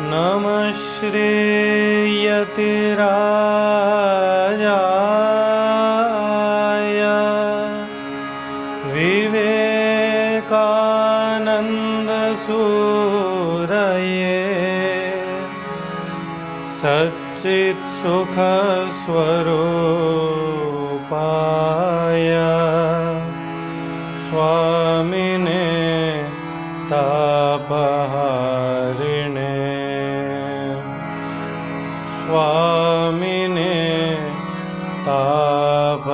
नमः श्रीयतिराजाय विवेकानन्दसूरये सच्चित्सुखस्वरूपाय स्वामिने तापहारिणे स्वामिने तापहारिणे।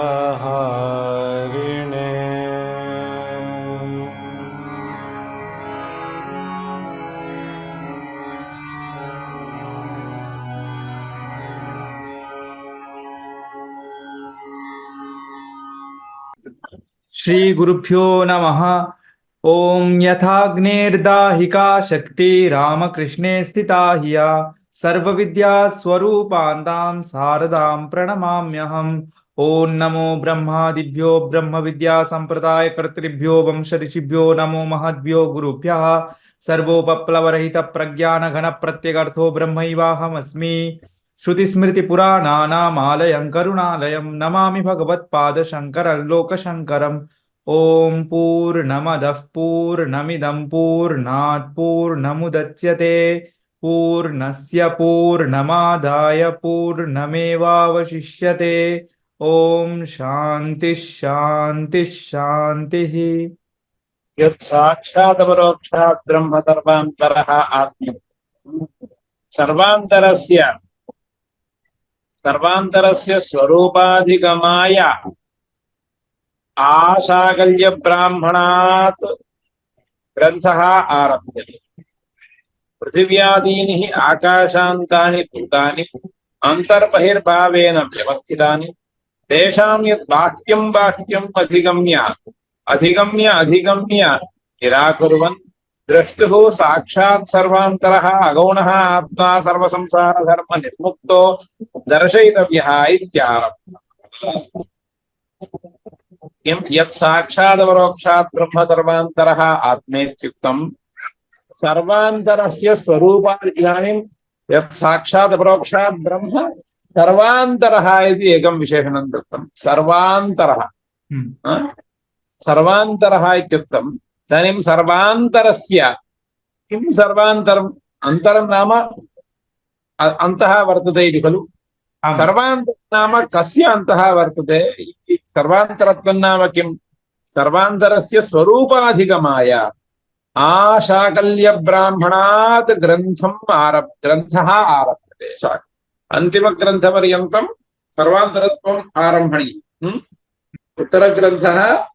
श्री गुरुभ्यो नमः। ओम यथाग्नेर्दाहिका शक्ति रामकृष्णे स्थिता हिया सर्वविद्या स्वरूपान्तां शारदां प्रणमाम्यहम्। ओम नमो ब्रह्मादिभ्यो ब्रह्म विद्या संप्रदाय कर्तृभ्यो वंश ऋषिभ्यो नमो महद्भ्यो गुरुभ्यः। सर्वोपप्लवरहित प्रज्ञान घन प्रत्यगर्थो ब्रह्मैवाहमस्मि। श्रुतिस्मृतिपुराणानामालयं करुणालयं नमामि भगवत्पादशङ्करं लोकशङ्करम्। ओम पूर्णमदः पूर्णमिदं पूर्णात् पूर्णमुदच्यते पूर्णस्य पूर्णमादाय पूर्णमेवावशिष्यते। ओम शांति शांति शांतिः। यत् साक्षादपरोक्षात् ब्रह्म सर्वान्तरः आत्मा सर्वान्तरस्य स्वरूपाधिगमाय आशाकल्य ब्राह्मणात् ग्रन्थः आरभ्यते। पृथिव्यादीनि आकाशान्तानि भूतानि अन्तर्बहिर्भावेन व्यवस्थितानि तेषां यत् बाह्यं बाह्यम् अधिगम्य निराकुर्वन् द्रष्टुः साक्षात् सर्वान्तरः अगौणः आत्मा सर्वसंसार धर्म निर्मुक्तो दर्शयितव्यः इत्यारभ्यते। यत् साक्षादपरोक्षात् ब्रह्म सर्वान्तरः आत्मेत्युक्तम्। सर्वान्तरस्य स्वरूपात् इदानीं यत् साक्षादपरोक्षात् ब्रह्म सर्वान्तरः इति एकं विशेषणं दत्तं। सर्वान्तरः इत्युक्तम्। इदानीं सर्वान्तरस्य किं सर्वान्तरम्? अन्तरं नाम अन्तः वर्तते इति खलु। सर्वान्तरं नाम कस्य अन्तः वर्तते? सर्वान्तरत्वं नाम किं? सर्वान्तरस्य स्वरूपाधिगमाय आशाकल्य ब्राह्मणात् ग्रन्थः आरभ्यते। अन्तिमग्रन्थपर्यन्तं सर्वान्तरत्वम् आरम्भणीयम्। उत्तरग्रन्थः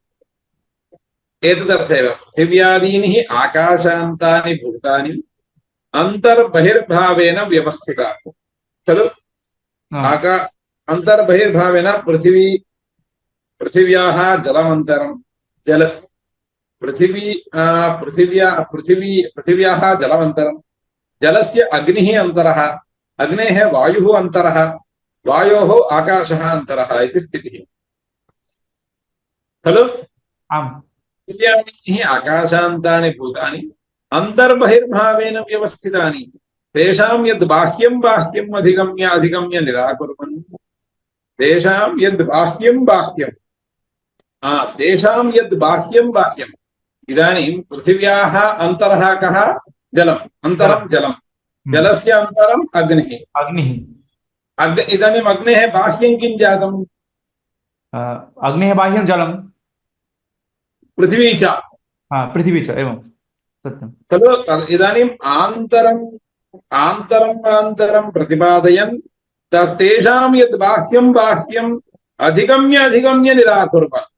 एतदर्थेव पृथिव्यादीनि आकाशान्तानि भूतानि अन्तर्बहिर्भावेन व्यवस्थितानि खलु। अन्तर्बहिर्भावेन पृथिव्याः जलमन्तरं पृथिव्याः जलमन्तरं जलस्य अग्निः अन्तरः अग्नेः वायुः अन्तरः वायोः आकाशः अन्तरः इति स्थितिः खलु। पृथिव्यादीनि आकाशान्तानि भूतानि अन्तर्बहिर्भावेन व्यवस्थितानि तेषां यद् बाह्यं बाह्यम् अधिगम्य निराकुर्वन् तेषां यद् बाह्यं बाह्यम् इदानीं पृथिव्याः अन्तरः कः? जलम्। अन्तरं जलं, जलस्य अन्तरम् अग्निः। इदानीम् अग्नेः बाह्यं किं जातम्? अग्नेः बाह्यं जलं, पृथिवी च एवं सत्यं खलु। इदानीम् आन्तरं प्रतिपादयन् तेषां यद् बाह्यम् अधिगम्य निराकुर्वन्।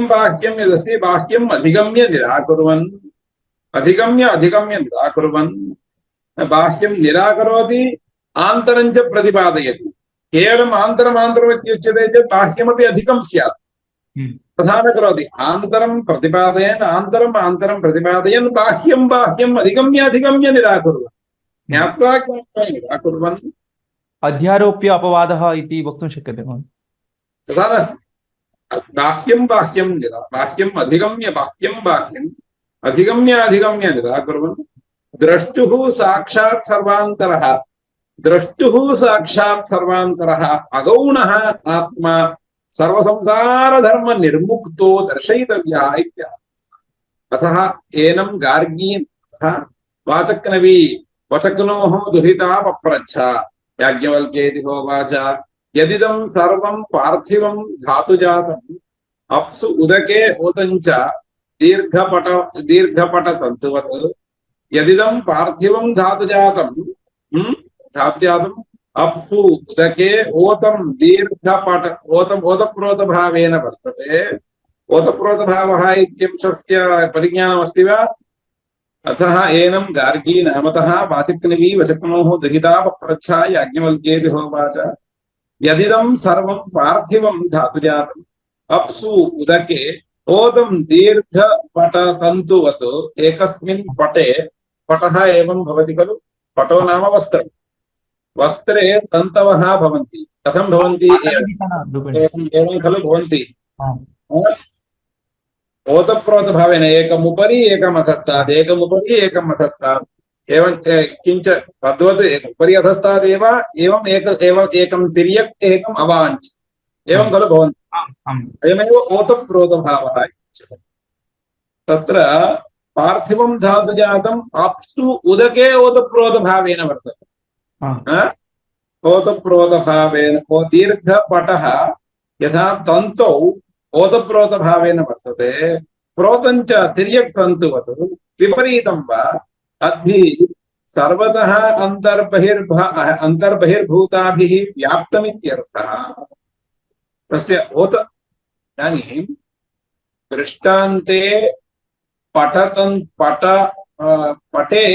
बाह्यं यदस्ति बाह्यम् अधिगम्य निराकुर्वन् बाह्यं निराकरोति आन्तरं च प्रतिपादयति। केवलम् आन्तरम् इत्युच्यते चेत् बाह्यमपि अधिकं स्यात्। तथा न करोति। आन्तरं प्रतिपादयन् बाह्यम् अधिगम्य निराकुर्वन् ज्ञात्वा निराकुर्वन् अध्यारोप्य अपवादः इति वक्तुं शक्यते। तथा नास्ति। बाह्यं बाह्यं यदा बाह्यम् अधिगम्य बाह्यं बाह्यम् अधिगम्य अधिगम्य निराकुर्वन् द्रष्टुः साक्षात् सर्वान्तरः द्रष्टुः साक्षात् सर्वान्तरः अगौणः आत्मा सर्वसंसारधर्मनिर्मुक्तो दर्शयितव्यः इत्यर्थः। अतः एनं गार्गीन् वाचक्नवी वचक्नोः दुहिता पप्रच्छ याज्ञवल्क्येति होवाच यदिदं सर्वं पार्थिवं धातुजातम् अप्सु उदके ओतञ्च दीर्घपटतन्तुवत् यदिदं पार्थिवं धातुजातम् अप्सु उदके ओतं दीर्घपट ओतप्रोतभावेन वर्तते। ओतप्रोतभावः इत्यंशस्य परिज्ञानमस्ति वा? अतः एनं गार्गी नामतः वाचक्नवी वचक्नोः दुहिता पप्रच्छ याज्ञवल्क्येति होवाच यदिदं सर्वं पार्थिवं धातुजातम् अप्सु उदके ओतं दीर्घपटतन्तुवत् एकस्मिन् पटे पटः एवं भवति खलु। पटो नाम वस्त्रं। वस्त्रे तन्तवः भवन्ति। कथं भवन्ति? एवं खलु भवन्ति। ओतप्रोतभावेन एकमुपरि एकमधस्तात् एकमुपरि एकमधस्तात् एवं किञ्च तद्वत् उपरि अधस्तादेव एवम् एकं तिर्यक् एकम् अवाञ्च एवं खलु भवन्ति। अयमेव ओतप्रोतभावः। तत्र पार्थिवं धातुजातम् अप्सु उदके ओतप्रोतभावेन वर्तते। ओतप्रोतभावेन दीर्घपटः यथा तन्तौ ओतप्रोतभावेन वर्तते प्रोतञ्च तिर्यक् तन्तुवत् विपरीतं वा अद्भिः सर्वतः अन्तर्बहिर्भूताभिः व्याप्तमित्यर्थः। तस्य इदानीं दृष्टान्ते पटे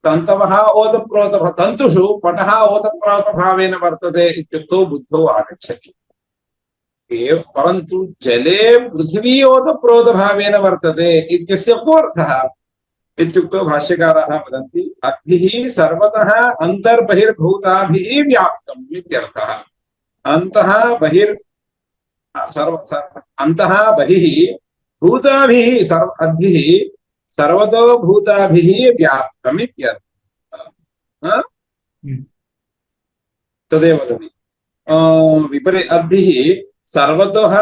तन्तवः ओतप्रोतः तन्तुषु पटः ओतप्रोतभावेन वर्तते इत्युक्तौ बुद्धौ आगच्छति। परन्तु जले पृथिवी ओतप्रोतभावेन वर्तते इत्यस्य को अर्थः इत्युक्तौ भाष्यकाराः वदन्ति अग्निः सर्वतः अन्तर्बहिर्भूताभिः व्याप्तम् इत्यर्थः। अन्तः बहिः भूताभिः अग्निः सर्वतो भूताभिः व्याप्तम् इत्यर्थः। तदेव वदति अद्भिः सर्वतः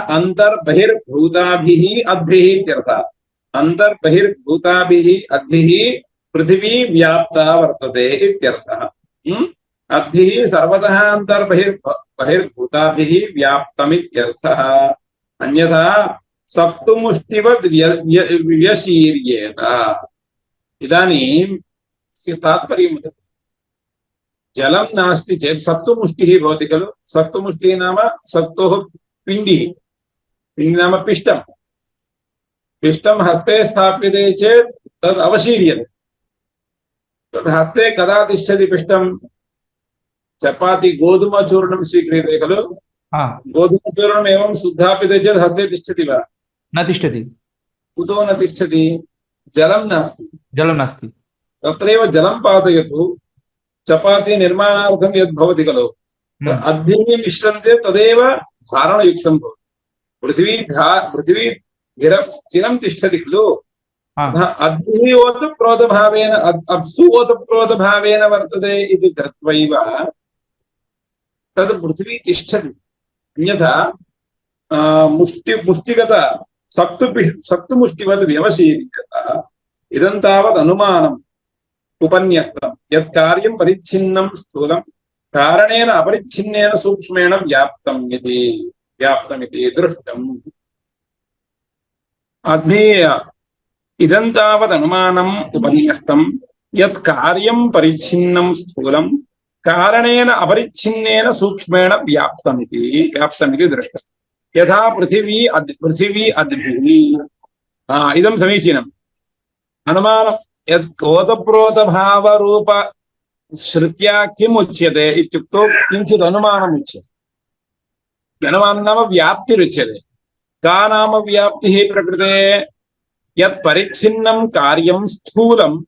अन्तर्बहिर्भूताभिः अद्भिः इत्यर्थः। अन्तर्बहिर्भूताभिः अद्भिः पृथिवी व्याप्ता वर्तते इत्यर्थः। अद्भिः सर्वतः अन्तर्बहिर्भूताभिः व्याप्तमित्यर्थः। अन्यथा सप्तमुष्टिवद् व्यशीर्येत। इदानीं तात्पर्यं जलं नास्ति चेत् सप्तमुष्टिः भवति खलु। सप्तमुष्टिः नाम सप्तोः पिण्डिः। पिण्डिः नाम पिष्टं। पिष्टं हस्ते स्थाप्यते चेत् तद् अवशीर्यते। तद् हस्ते कदा तिष्ठति पिष्टं? चपाति गोधूमचूर्णं स्वीक्रियते खलु। गोधूमचूर्णम् एवं शुद्धाप्यते चेत् हस्ते तिष्ठति वा? न तिष्ठति। कुतो न तिष्ठति? जलं नास्ति। जलं नास्ति। तत्रैव जलं पातयतु। चपाती निर्माणार्थं यद् भवति खलु अद्भिः मिश्रन्ते तदेव धारणयुक्तं भवति। पृथिवी चिरं तिष्ठति खलु। अद्भिः ओतप्रोतभावेन अप्सु ओतप्रोतभावेन वर्तते इति कृत्वैव तद् पृथिवी तिष्ठति। अन्यथा मुष्टिगत सप्तमुष्टिवद् व्यवशीर्यतः। इदं तावत् अनुमानम् उपन्यस्तं यत् कार्यं परिच्छिन्नं स्थूलं कारणेन अपरिच्छिन्नेन सूक्ष्मेण व्याप्तमिति दृष्टम्। इदं तावत् अनुमानम् उपन्यस्तं यत् कार्यं परिच्छिन्नं स्थूलं कारणेन अपरिच्छिन्नेन सूक्ष्मेण व्याप्तमिति दृष्टम्। यथा पृथिवी अद्भिः। इदं समीचीनम् अनुमानम्। यत् ओतप्रोतभावरूप श्रुत्या किम् उच्यते इत्युक्तौ किञ्चित् अनुमानम् उच्यते। अनुमानं नाम व्याप्तिरुच्यते। का नाम व्याप्तिः प्रकृते? यत् परिच्छिन्नं कार्यं स्थूलं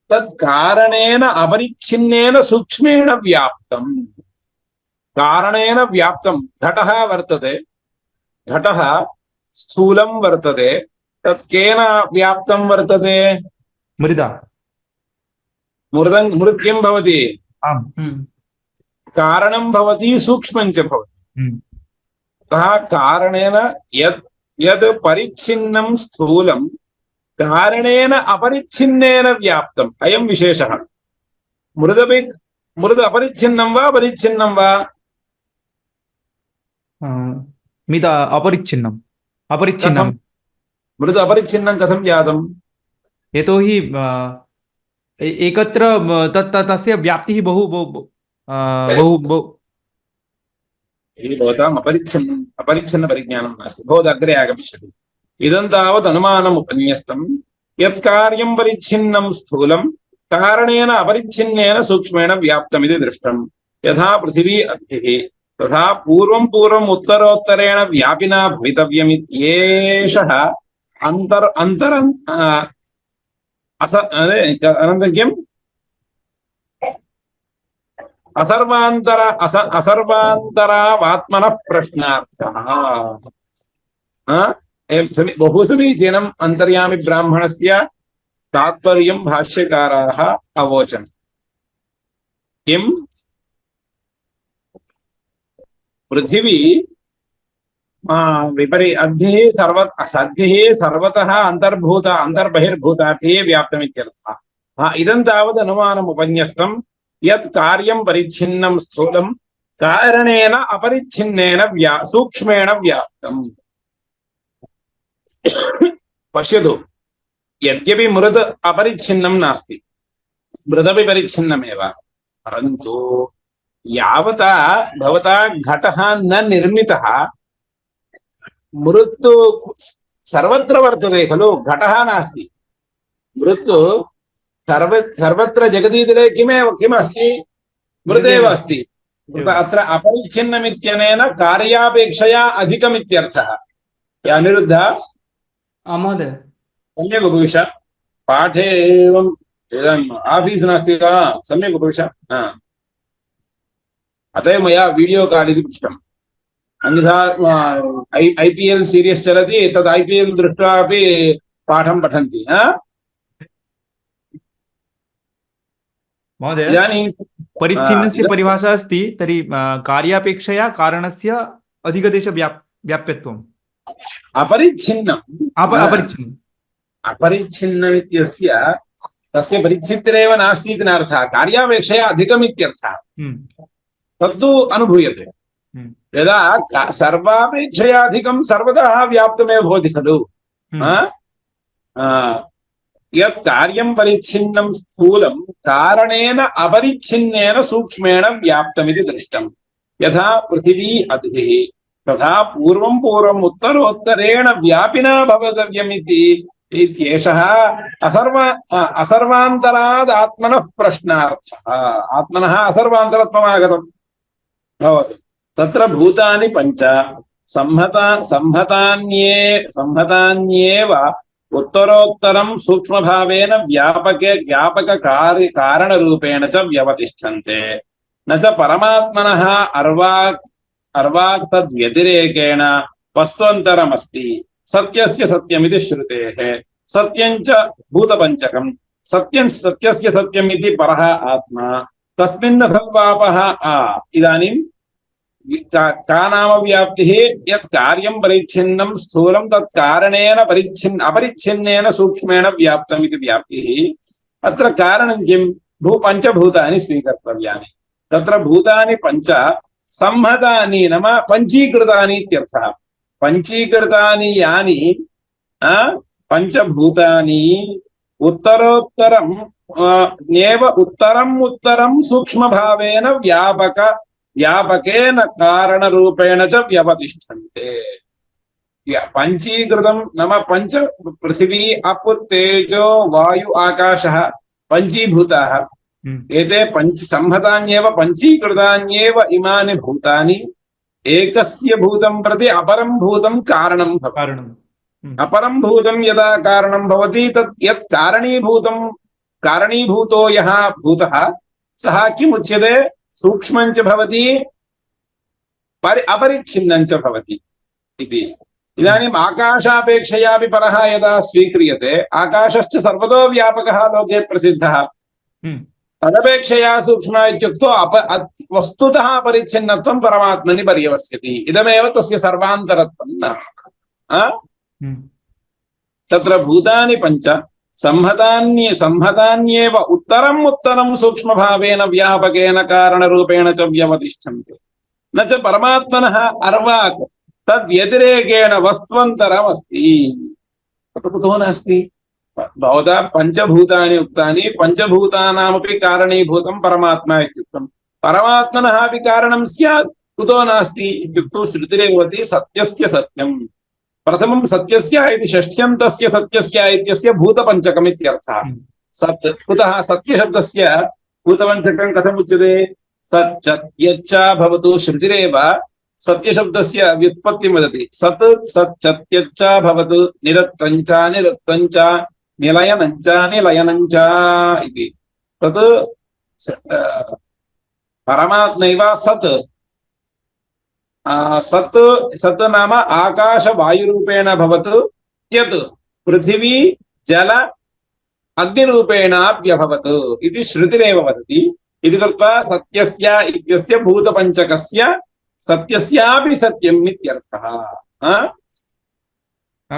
तत् कारणेन अपरिच्छिन्नेन सूक्ष्मेण व्याप्तम्। कारणेन व्याप्तं घटः वर्तते, घटः स्थूलं वर्तते, तत् केन व्याप्तं वर्तते? मृदा। मृत् किं भवति? आम्। कारणं भवति, सूक्ष्मं च भवति। अतः कारणेन यद् परिच्छिन्नं स्थूलं कारणेन अपरिच्छिन्नेन व्याप्तम्, अयं विशेषः। मृद् अपरिच्छिन्नं वा परिच्छिन्नं वा? मिद अपरिच्छिन्नम्। अपरिच्छिन्नं। मृद् अपरिच्छिन्नं कथं जातम्? यतोहि एकत्र तस्य व्याप्तिः बहु बहु बहु बहु भवताम् अपरिच्छिन्न परिज्ञानं नास्ति, भवदग्रे आगमिष्यति। इदं तावत् अनुमानम् उपन्यस्तं यत् कार्यं परिच्छिन्नं स्थूलं कारणेन अपरिच्छिन्नेन सूक्ष्मेण व्याप्तमिति दृष्टम्। यथा पृथिवी अग्निः तथा पूर्वम् उत्तरोत्तरेण व्यापिना भवितव्यमित्येषः अनन्तरं किम् असर्वान्तरावात्मनः प्रश्नार्थः। बहु समीचीनम् अन्तर्यामि ब्राह्मणस्य तात्पर्यं भाष्यकाराः अवोचन्। किम्? पृथिवी अग्निः सर्वतः अन्तर्बहिर्भूताभिः व्याप्तमित्यर्थः। इदं तावत् अनुमानम् उपन्यस्तं यत् कार्यं परिच्छिन्नं स्थूलं कारणेन अपरिच्छिन्नेन सूक्ष्मेण व्याप्तम्। पश्यतु, यद्यपि मृद् अपरिच्छिन्नं नास्ति, मृदपि परिच्छिन्नमेव, परन्तु यावता भवता घटः न निर्मितः, मृत् सर्वत्र वर्तते खलु, घटः नास्ति। मृत् सर्वत्र जगदीतले किम् अस्ति? मृदेव अस्ति। अत्र अपरिच्छिन्नमित्यनेन कार्यापेक्षया अधिकमित्यर्थः। अनिरुद्ध? महोदय सम्यक् उपविश। पाठे एवम् इदम् आफीस् नास्ति वा? सम्यक् उपविश। अतः मया वीडियो काल् इति पृष्टम्। अन्यथा IPL सीरीस् चलति, तद् IPL दृष्ट्वा अपि पाठं पठन्ति। महोदय, इदानीं परिच्छिन्नस्य परिभाषा अस्ति, तर्हि कार्यापेक्षया कारणस्य अधिकदेशव्याप्यत्वम्। अपरिच्छिन्नम् इत्यस्य तस्य परिच्छित्तिरेव नास्ति इति नार्थः, कार्यापेक्षया अधिकमित्यर्थः। तत्तु अनुभूयते। यदा सर्वापेक्षया अधिकं सर्वतः व्याप्तमेव भवति खलु। यत् कार्यं परिच्छिन्नं स्थूलं कारणेन अपरिच्छिन्नेन सूक्ष्मेण व्याप्तमिति दृष्टम्। यथा पृथिवी अग्निः तथा पूर्वम् उत्तरोत्तरेण व्यापिना भवितव्यमिति इत्येषः असर्वान्तराद् आत्मनः प्रश्नार्थः। आत्मनः असर्वान्तरत्वमागतम् भवति। तत्र भूतानि पञ्च संहतान्येव उत्तरोत्तरं सूक्ष्मभावेन व्यापककारणरूपेण च व्यवतिष्ठन्ते। न च परमात्मनः अर्वाक् तद्व्यतिरेकेण वस्त्वन्तरमस्ति। सत्यस्य सत्यमिति श्रुतेः। सत्यं च भूतपञ्चकम्। सत्यस्य सत्यमिति परः आत्मा। तस्मिन् खल्वापः इदानीं का नाम व्याप्तिः? यत् कार्यं परिच्छिन्नं स्थूलं तत् कारणेन अपरिच्छिन्नेन सूक्ष्मेण व्याप्तम् इति व्याप्तिः। अत्र कारणं किं? पञ्चभूतानि स्वीकर्तव्यानि। तत्र भूतानि पञ्च संहतानि नाम पञ्चीकृतानि इत्यर्थः। पञ्चीकृतानि यानि पञ्चभूतानि उत्तरं सूक्ष्मभावेन व्यापकेन कारणरूपेण च व्यवतिष्ठन्ते। पञ्चीकृतं नाम पञ्च पृथिवी अप् तेजो वायु आकाशः पञ्चीभूताः। एते संहतान्येव पञ्चीकृतान्येव इमानि भूतानि एकस्य भूतं प्रति अपरं भूतं कारणं भवति। अपरं भूतं यदा कारणं भवति तत् यत् कारणीभूतो यः भूतः सः किम् उच्यते? सूक्ष्मं च भवति अपरिच्छिन्नं च भवति इति। इदानीम् आकाशापेक्षयापि परः यदा स्वीक्रियते, आकाशश्च सर्वतो व्यापकः लोके प्रसिद्धः, तदपेक्षया सूक्ष्मः इत्युक्तौ वस्तुतः अपरिच्छिन्नत्वं परमात्मनि पर्यवस्यति। इदमेव तस्य सर्वान्तरत्वं नाम। तत्र भूतानि पञ्च संहतान्येव उत्तरं सूक्ष्मभावेन व्यापकेन कारणरूपेण च व्यवतिष्ठन्ते। न च परमात्मनः अर्वाक् तद्व्यतिरेकेण वस्त्वन्तरमस्ति। कुतो नास्ति? भवता पञ्चभूतानि उक्तानि, पञ्चभूतानामपि कारणीभूतं परमात्मा इत्युक्तं। परमात्मनः अपि कारणं स्यात्, कुतो नास्ति इत्युक्तौ श्रुतिरेव वदति सत्यस्य सत्यम्। प्रथमं सत्यस्य इति षष्ठ्यं तस्य सत्यस्य इत्यस्य भूतपञ्चकम् इत्यर्थः। सत् कुतः सत्यशब्दस्य भूतपञ्चकं कथम् उच्यते? सच्चत्यच्च भवतु। श्रुतिरेव सत्यशब्दस्य व्युत्पत्तिं वदति। सत् सच्चत्यच्च भवतु, निरत्तञ्च निरत्तञ्च, निलयनञ्च निलयनञ्च इति। तत् परमात्मैव सत्। सत् सत् नाम आकाशवायुरूपेण भवतु, यत् पृथिवी जल अग्निरूपेणाप्यभवत् इति श्रुतिरेव वदति। इति कृत्वा सत्यस्य इत्यस्य भूतपञ्चकस्य सत्यस्यापि सत्यम् इत्यर्थः।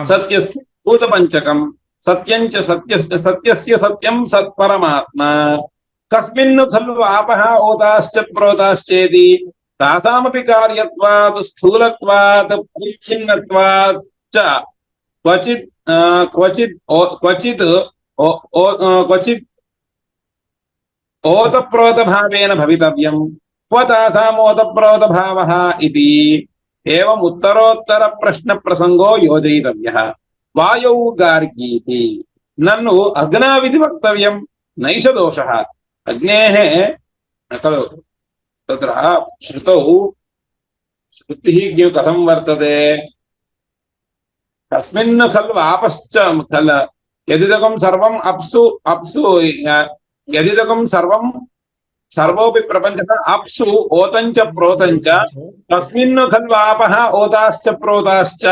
सत्यस्य भूतपञ्चकं सत्यञ्च सत्यस्य सत्यं सत्परमात्मा। कस्मिन् खलु आपः ओताश्च प्रोताश्चेति तासामपि कार्यत्वात् स्थूलत्वात् परिच्छिन्नत्वात् च क्वचित् ओतप्रोतभावेन भवितव्यम्। क्व तासाम् ओतप्रोतभावः इति एवम् उत्तरोत्तर प्रश्न प्रसंगो योजयितव्यः। वायौ गार्गीति नन्नु अग्नाविधि वक्तव्यम्, नैष दोषः। अग्नेः खलु तत्र श्रुतौ श्रुतिः कथं वर्तते? तस्मिन् खलु आपश्च खल यदिदकं सर्वम् अप्सु अप्सु यदिदकं सर्वोऽपि प्रपञ्चः अप्सु ओतञ्च प्रोतञ्च तस्मिन् खलु आपः ओताश्च प्रोताश्च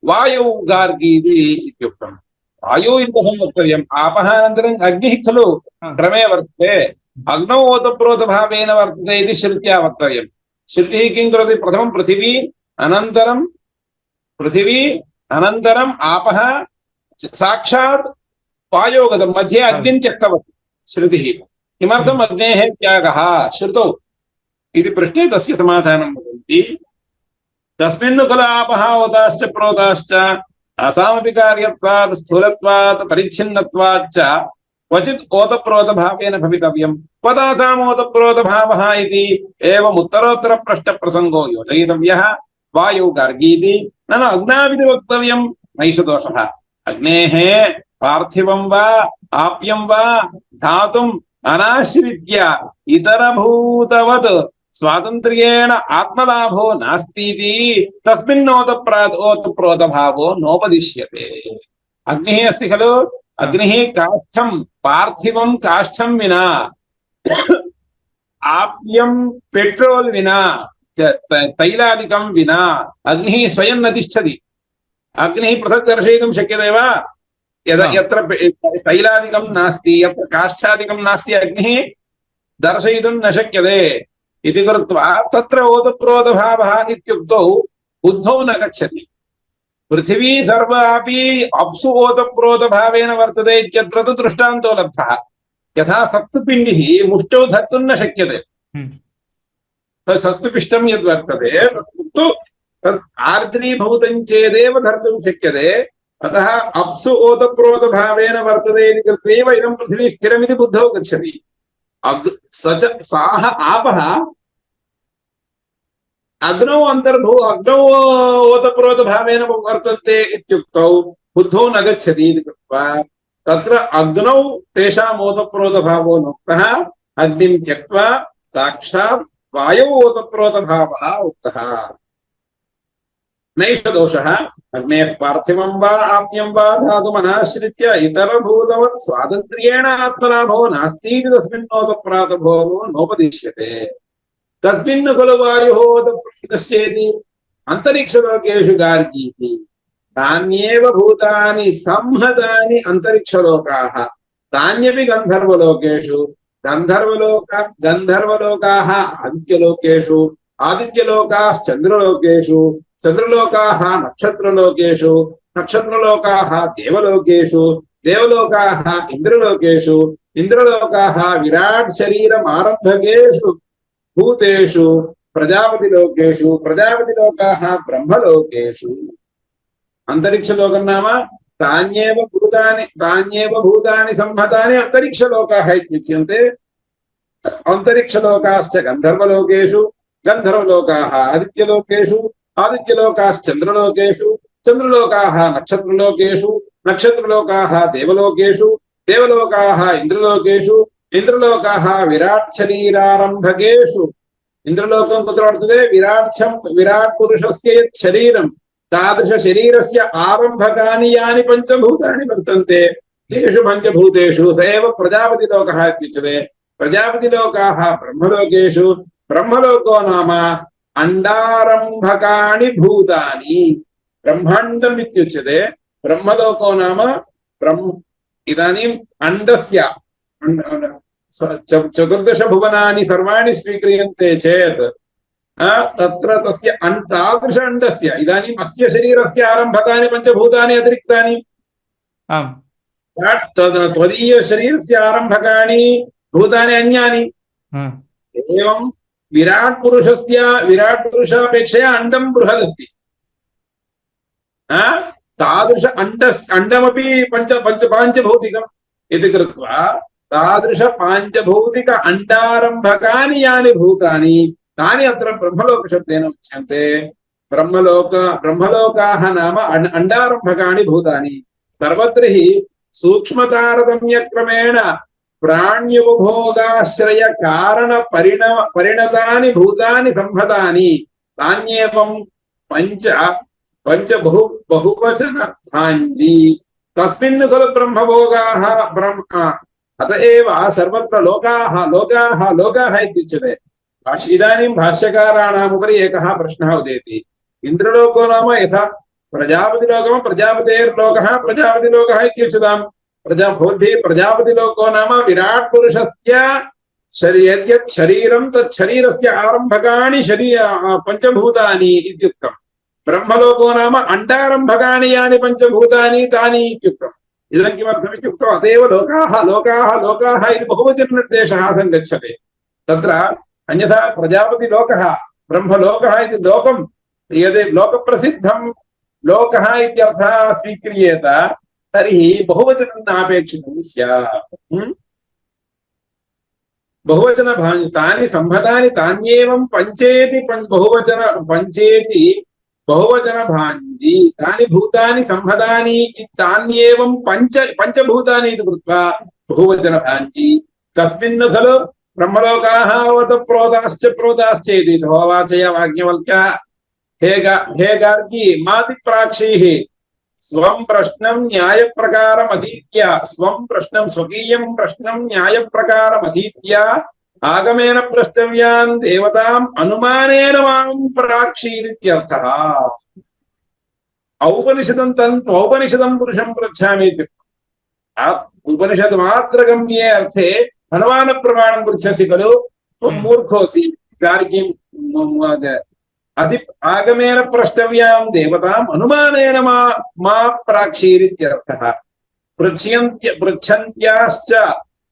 वायौ गार्गीति इत्युक्तम्। वायौ इति कथं वक्तव्यम्? आपः अनन्तरम् अग्निः खलु क्रमे वर्तते। अग्नौ ओतप्रोतभावेन वर्तते इति श्रुत्या वक्तव्यम्। श्रुतिः किं करोति? प्रथमं पृथिवी अनन्तरम् आपः, साक्षात् वायोगतं मध्ये अग्निं त्यक्तवती श्रुतिः। किमर्थम् अग्नेः त्यागः श्रुतौ इति प्रश्ने तस्य समाधानं वदन्ति। तस्मिन् खलु आपः ओताश्च प्रोताश्च तासामपि कार्यत्वात् स्थूलत्वात् परिच्छिन्नत्वाच्च क्वचित् ओतप्रोतभावेन भवितव्यम्। क्व तासाम् ओतप्रोतभावः इति एवम् उत्तरोत्तर प्रश्न प्रसंगो योजयितव्यः। वायौ गार्गीति ननु अग्नाविधि वक्तव्यम्, नैष दोषः। अग्नेः पार्थिवं वा आप्यं वा धातुम् अनाश्रित्य इतरभूतवत् स्वातन्त्र्येण आत्मलाभो नास्तीति तस्मिन् ओतप्रोतभावो नोपदिश्यते। अग्निः अस्ति खलु, अग्निः काष्ठं पार्थिवं काष्ठं विना आप्यं पेट्रोल् विना तैलादिकं विना अग्निः स्वयं न तिष्ठति। अग्निः पृथक् दर्शयितुं शक्यते वा? यत्र तैलादिकं नास्ति, यत्र काष्ठादिकं नास्ति, अग्निः दर्शयितुं न शक्यते। इति कृत्वा तत्र ओतप्रोतभावः इत्युक्तौ बुद्धौ न गच्छति। पृथिवी सर्वापि अप्सु ओतप्रोतभावेन वर्तते इत्यत्र तु दृष्टान्तो लब्धः। यथा सत्तुपिण्डिः मुष्टौ धर्तुं न शक्यते। सत्तुपिष्टं यद् वर्तते तत्तु तत् आर्द्रीभूतं चेदेव धर्तुं शक्यते। अतः अप्सु ओतप्रोतभावेन वर्तते इति कृत्वैव इदं पृथिवी स्थिरमिति बुद्धौ गच्छति। साः आपः अग्नौ ओतप्रोतभावेन वर्तन्ते इत्युक्तौ बुद्धौ न गच्छति इति कृत्वा तत्र अग्नौ तेषाम् ओतप्रोतभावो नोक्तः। अग्निं त्यक्त्वा साक्षात् वायौ ओतप्रोतभावः उक्तः। नैष दोषः। अग्नेः पार्थिवं वा आप्यं वा धातुमनाश्रित्य इतरभूतवत् स्वातन्त्र्येण आत्मलाभो नास्तीति तस्मिन् ओतप्रोतभावो नोपदिश्यते। तस्मिन् खलु वायुः ओतप्रोतश्चेति अन्तरिक्षलोकेषु गार्गीति तान्येव भूतानि संहतानि अन्तरिक्षलोकाः तान्यपि गन्धर्वलोकेषु गन्धर्वलोकाः आदित्यलोकेषु आदित्यलोकाश्चन्द्रलोकेषु चन्द्रलोकाः नक्षत्रलोकेषु नक्षत्रलोकाः देवलोकेषु देवलोकाः इन्द्रलोकेषु इन्द्रलोकाः विराट् शरीरमारम्भकेषु भूतेषु प्रजापतिलोकेषु प्रजापतिलोकाः ब्रह्मलोकेषु अंतरिक्षलोकं नाम तान्येव भूतानि संहतानि अंतरिक्षलोकाः इत्युच्यन्ते अंतरिक्षलोकाश्च गन्धर्वलोकेषु गन्धर्वलोकाः आदित्यलोकेषु आदित्यलोकाश्चन्द्रलोकेषु चन्द्रलोकाः नक्षत्रलोकेषु नक्षत्रलोकाः देवलोकेषु देवलोकाः इन्द्रलोकेषु इन्द्रलोकाः विराट् शरीरारम्भकेषु इन्द्रलोकं कुत्र वर्तते विराट् पुरुषस्य यत् शरीरं तादृश शरीरस्य आरम्भकानि यानि पञ्चभूतानि वर्तन्ते तेषु पञ्चभूतेषु स एव प्रजापतिलोकः इत्युच्यते प्रजापतिलोकाः ब्रह्मलोकेषु ब्रह्मलोको नाम अण्डारम्भकानि भूतानि ब्रह्माण्डम् इत्युच्यते ब्रह्मलोको नाम इदानीम् अण्डस्य चतुर्दश भुवनानि सर्वाणि स्वीक्रियन्ते चेत् तत्र तस्य तादृश अण्डस्य इदानीम् अस्य शरीरस्य आरम्भकानि पञ्चभूतानि अतिरिक्तानि त्वदीय शरीरस्य आरम्भकानि भूतानि अन्यानि एवं विराट् पुरुषापेक्षया अण्डं बृहदस्ति तादृश अण्डमपि पाञ्चभौतिकम् इति कृत्वा तादृश पाञ्चभौतिक अण्डारम्भकानि यानि भूतानि तानि अत्र ब्रह्मलोकशब्देन उच्यन्ते ब्रह्मलोकाः नाम अण्डारम्भकानि भूतानि सर्वत्र हि सूक्ष्मतारतम्यक्रमेण प्राण्युपभोगाश्रय कारण परिणतानि भूतानि संहतानि तान्येवं पंच बहुवचन भाञ्जी तस्मिन् खलु ब्रह्मभोगाः अत एव सर्वत्र लोकाः इत्युच्यते इदानीं भाष्यकाराणाम् उपरि एकः प्रश्नः उदेति इन्द्रलोको नाम यथा प्रजापतिलोकः प्रजापतेर्लोकः प्रजापतिलोकः इत्युच्यताम् प्रजापतिलोको नाम विराट् पुरुषस्य यद्यत् शरीरं तत् शरीरस्य आरम्भकानि पञ्चभूतानि इत्युक्तम् ब्रह्मलोको नाम अण्डारम्भकानि यानि पञ्चभूतानि तानि इत्युक्तम् इदं किमर्थम् इत्युक्तौ अतएव लोकाः इति बहुवचननिर्देशः सङ्गच्छते तत्र अन्यथा प्रजापतिलोकः ब्रह्मलोकः इति लोकं यदि लोकप्रसिद्धं लोकः इत्यर्थः स्वीक्रियेत तर्हि बहुवचनं नापेक्षितं स्यात् बहुवचन तानि संहतानि तान्येवं पञ्चेति बहुवचन भाञ्जी तानि भूतानि संहतानि तान्येवं पञ्चभूतानि इति कृत्वा बहुवचन भाञ्जी कस्मिन् खलु ब्रह्मलोकाः ओतप्रोताश्च प्रोताश्चेति होवाचय वाग्यवल्क्य हे गार्गी माति प्राक्षीः स्वं प्रश्नं न्यायप्रकारमधीत्य स्वकीयं प्रश्नं न्यायप्रकारमधीत्य आगमेन प्रष्टव्यान् देवताम् अनुमानेन मां प्राक्षीरित्यर्थः औपनिषदं त्वौपनिषदं पुरुषं पृच्छामि इत्युक्तम् उपनिषद्मात्रगम्ये अर्थे अनुमान प्रमाणं पृच्छसि खलु त्वं मूर्खोऽसि गार्गीम् आगमेन प्रष्टव्यां देवताम् अनुमानेन मा प्राक्षीरित्यर्थः पृच्छन्त्याश्च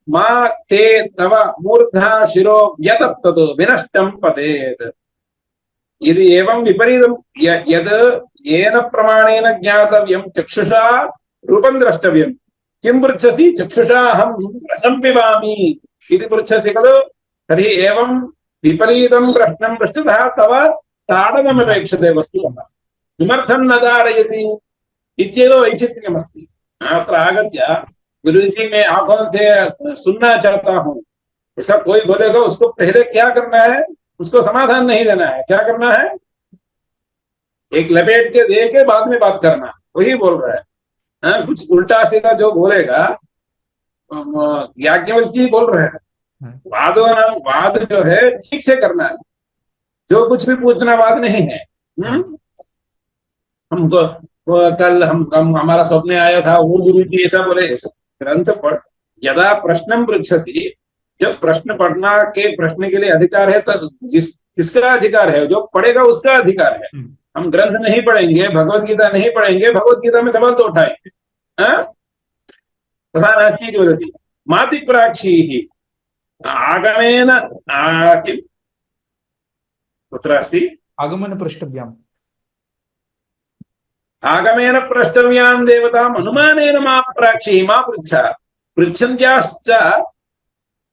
मा ते तव मूर्धा शिरो व्यतप्तत् विनष्टं पतेत् यदि एवं विपरीतं यद् येन प्रमाणेन ज्ञातव्यं चक्षुषा रूपं द्रष्टव्यं किं पृच्छसि चक्षुषा अहं रसं पिबामि इति पृच्छसि खलु तर्हि एवं विपरीतं प्रश्नं पृष्टतः तव ताडनमपेक्षते वस्तुतः किमर्थं न ताडयति इत्येव वैचित्र्यमस्ति अत्र आगत्य गुरुजी जी मैं आंखों से सुनना चाहता हूँ ऐसा कोई बोलेगा उसको पहले क्या करना है उसको समाधान नहीं देना है क्या करना है एक लपेट के दे के बाद में बात करना वही बोल रहा है कुछ उल्टा सीधा जो बोलेगा याज्ञवल्क्य बोल रहे हैं वाद जो है ठीक से करना है जो कुछ भी पूछना बात नहीं है। हमको कल हम हमारा स्वप्न आया था, वो गुरु जी ऐसा बोले। ग्रंथ पढ़, यदा प्रश्न पृच्छसि, जब प्रश्न पढ़ना के प्रश्न के लिए अधिकार है, तो किसका अधिकार है? जो पढ़ेगा उसका अधिकार है। हम ग्रंथ नहीं पढ़ेंगे, भगवत गीता नहीं पढ़ेंगे, भगवत गीता में सवाल तो उठाएंगे। तथा नास्ति इति वदति। मातिप्राक्षीः आगमेन किं कुत्र अस्ति? आगमन पृष्ठभ्याम्। आगमेन प्रष्टव्यां देवताम् अनुमानेन मा प्राक्षीः मा पृच्छ, पृच्छन्त्याश्च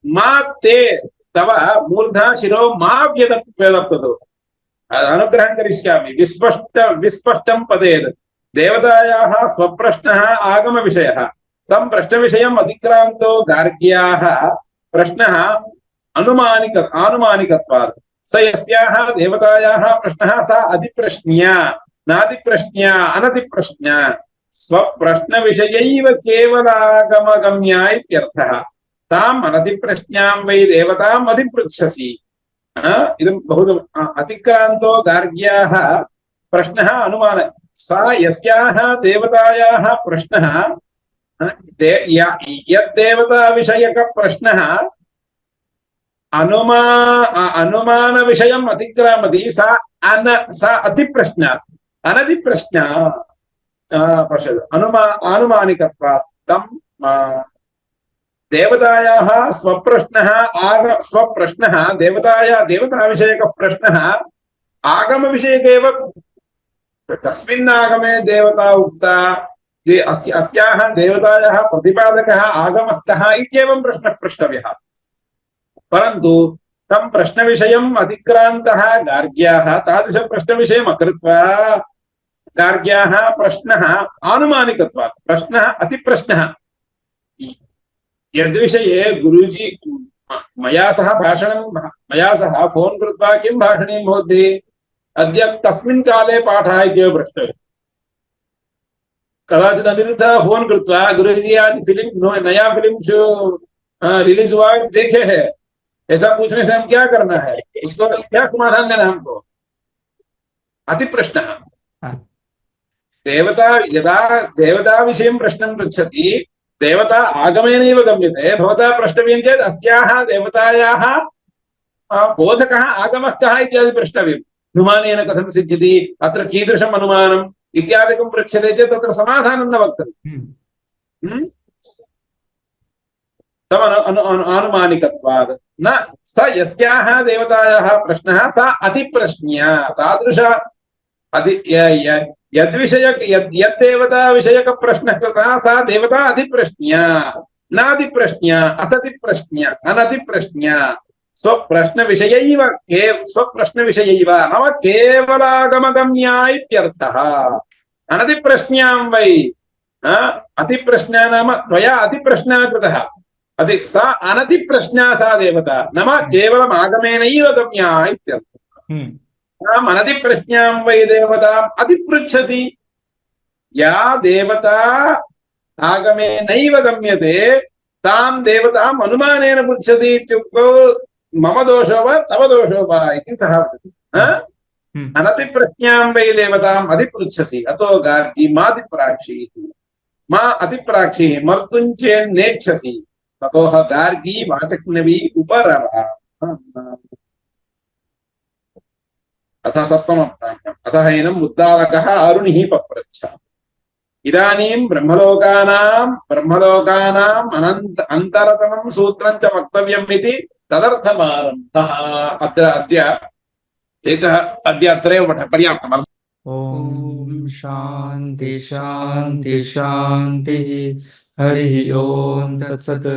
मा ते तव मूर्धा शिरो मा व्यदप्ततो। अनुग्रहं करिष्यामि। विस्पष्टं पदेत् देवतायाः स्वप्रश्नः आगमविषयः, तं प्रश्नविषयम् अतिक्रान्तो गार्ग्याः प्रश्नः आनुमानिकत्वात्। स यस्याः देवतायाः प्रश्नः सा अतिप्रश्न्या नातिप्रश्न्या अनतिप्रश्न्या स्वप्रश्नविषयैव केवलागमगम्या इत्यर्थः। ताम् अनतिप्रश्न्यां वै देवताम् अधिपृच्छसि। इदं बहु अतिक्रान्तो गार्ग्याः प्रश्नः अनुमान। सा यस्याः देवतायाः प्रश्नः यद्देवता विषयक प्रश्नः अनुमान विषयम् अतिक्रामति, सा अतिप्रश्ना अनतिप्रश्ना आनुमानिकत्वात्। तं देवतायाः स्वप्रश्नः देवता विषयकः प्रश्नः आगम विषयक एव। कस्मिन् आगमे देवता उक्ता, अस्याः देवतायाः प्रतिपादकः आगमः कः इत्येवं प्रश्नः प्रष्टव्यः। परन्तु तं प्रश्नविषयम् अतिक्रान्तः गार्ग्याः तादृशप्रश्नविषयम् अकृत्वा गार्ग्याः प्रश्नः आनुमानिकत्वात्, प्रश्नः अतिप्रश्नः। यद्विषये गुरुजी मया सह फोन कृत्वा किं भाषणीयं भवद्भिः, अद्य कस्मिन् काले पाठः इत्येव पृष्टव्यः। कदाचित् अनिरुद्धः फोन कृत्वा, गुरुजी आज नया फिल्म रिलीज हुआ देखे है, ऐसा पूछने से हम क्या करना है, उसको क्या समाधान देना हमको? अति प्रश्न। देवता यदा देवता विषयं प्रश्नं पृच्छति, देवता आगमेनैव गम्यते। भवता प्रष्टव्यं चेत् अस्याः देवतायाः बोधकः आगमः कः इत्यादि प्रष्टव्यम्। अनुमानेन कथं सिद्ध्यति, अत्र कीदृशम् अनुमानम् इत्यादिकं पृच्छ्यते चेत् तत्र समाधानं न वक्तव्यम्। आनुमानिकत्वात् न स यस्याः देवतायाः प्रश्नः सा अतिप्रश्न्या। तादृश यद्देवता विषयक प्रश्नः कृतः सा देवता अधिप्रश्न्या नादिप्रश्न्या असतिप्रश्न्या अनतिप्रश्न्या स्वप्रश्नविषयैव नाम केवलागमगम्या इत्यर्थः। अनतिप्रश्न्यां वै अतिप्रश्ना नाम त्वया अतिप्रश्नः कृतः, सा अनतिप्रश्ना सा देवता नाम केवलम् आगमेनैव गम्या इत्यर्थः। ताम् अनतिप्रश्न्यां वै देवताम् अधिपृच्छसि। या देवता आगमेनैव गम्यते तां देवताम् अनुमानेन पृच्छसि इत्युक्तौ मम दोषो वा तव दोषो वा इति सः वदति। अनतिप्रश्न्यां वै देवताम् अधिपृच्छसि। अतो गार्गी मातिप्राक्षीः मा अतिप्राक्षीः मर्तुञ्चेन्नेच्छसि। ततोह गार्गी वाचक्नवी उपरवा। अथ सप्तमप्राज्ञम्। अतः एनम् उद्दालकः आरुणिः पप्रच्छ। इदानीं ब्रह्मलोकानाम् अन्तरतमं सूत्रं च वक्तव्यम् इति तदर्थमारब्धः। अद्य अत्रैव पर्याप्तम्। ओम शांति शांति शांति। हरि ओम तत्सत्।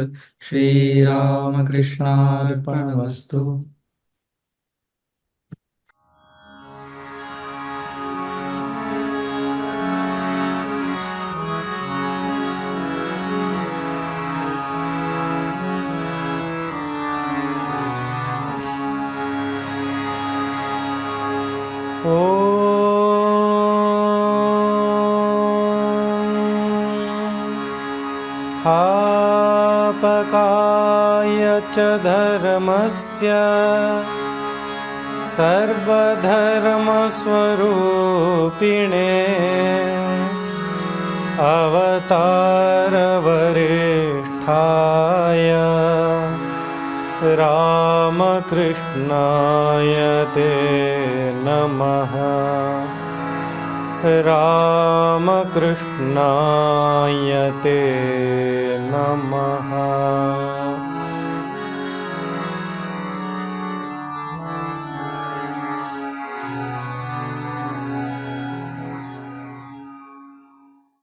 श्री रामकृष्णार्पणमस्तु। स्थापकाय च धर्मस्य सर्वधर्मस्वरूपिणे अवतारवरिष्ठाय रामकृष्णाय ते नमः। रामकृष्णाय ते नमः।